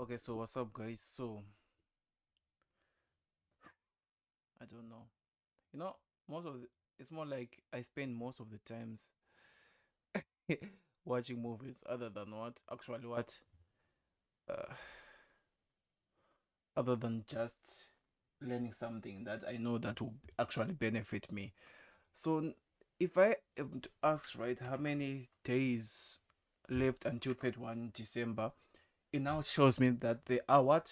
Okay, so what's up, guys? So I don't know. You know, most of it's more like I spend most of the times watching movies, other than uh, other than just learning something that I know that will actually benefit me. So if I am to ask, right, how many days left until 31 December, it now shows me that there are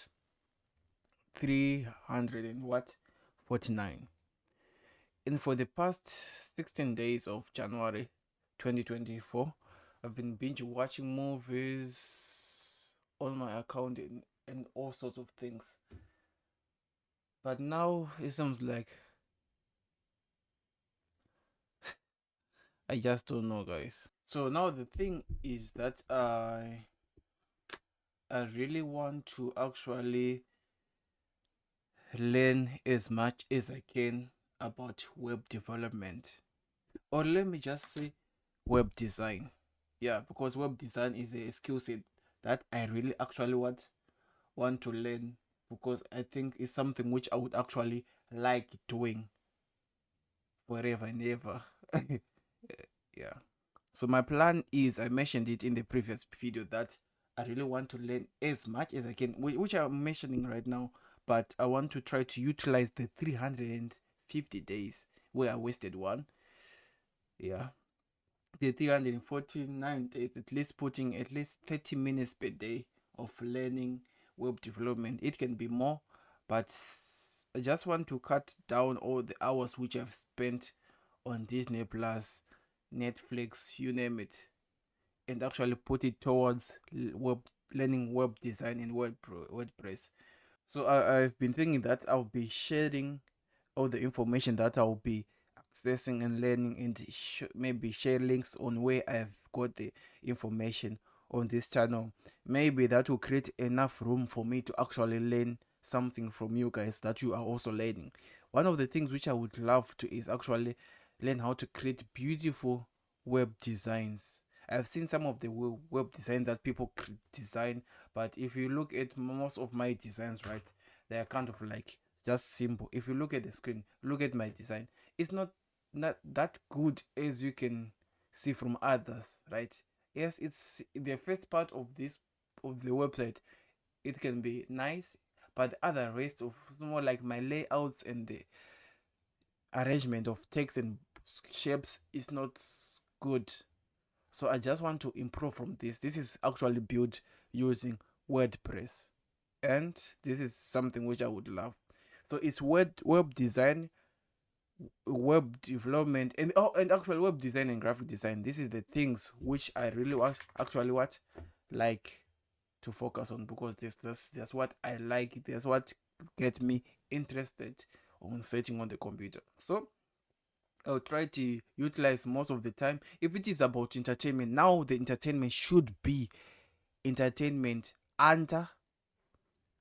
300 and 49. And for the past 16 days of January 2024, I've been binge watching movies on my account and all sorts of things. But now it seems like I just don't know, guys. So now the thing is that I really want to actually learn as much as I can about web development, or let me just say web design. Yeah, because web design is a skill set that I really actually want to learn, because I think it's something which I would actually like doing forever and ever. Yeah. So my plan is, I mentioned it in the previous video, that I really want to learn as much as I can, which I'm mentioning right now, but I want to try to utilize the 350 days where I wasted one. Yeah. The 349 days, at least putting at least 30 minutes per day of learning web development. It can be more, but I just want to cut down all the hours which I've spent on Disney Plus, Netflix, you name it, and actually put it towards web learning web design and WordPress. So I've been thinking that I'll be sharing all the information that I'll be accessing and learning, and maybe share links on where I've got the information on this channel. Maybe that will create enough room for me to actually learn something from you guys that you are also learning. One of the things which I would love to is actually learn how to create beautiful web designs. I've seen some of the web design that people design, but if you look at most of my designs, right, they are kind of like just simple. If you look at the screen, look at my design, it's not that good as you can see from others, right? Yes, it's the first part of this of the website, it can be nice, but the other rest of more like my layouts and the arrangement of text and shapes is not good. So I just want to improve from this. This is actually built using WordPress, and this is something which I would love. So it's web design, web development, and and actual web design and graphic design. This is the things which I really actually like to focus on, because that's what I like. That's what gets me interested on setting on the computer. So I'll try to utilize most of the time. If it is about entertainment, now the entertainment should be entertainment under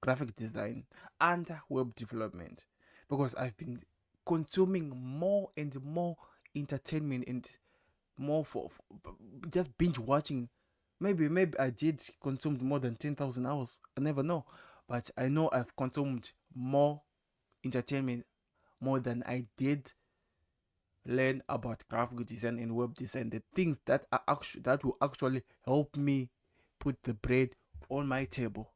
graphic design and web development, because I've been consuming more and more entertainment and more just binge watching. Maybe I did consume more than 10,000 hours. I never know, but I know I've consumed more entertainment more than I did learn about graphic design and web design. The things that will actually help me put the bread on my table.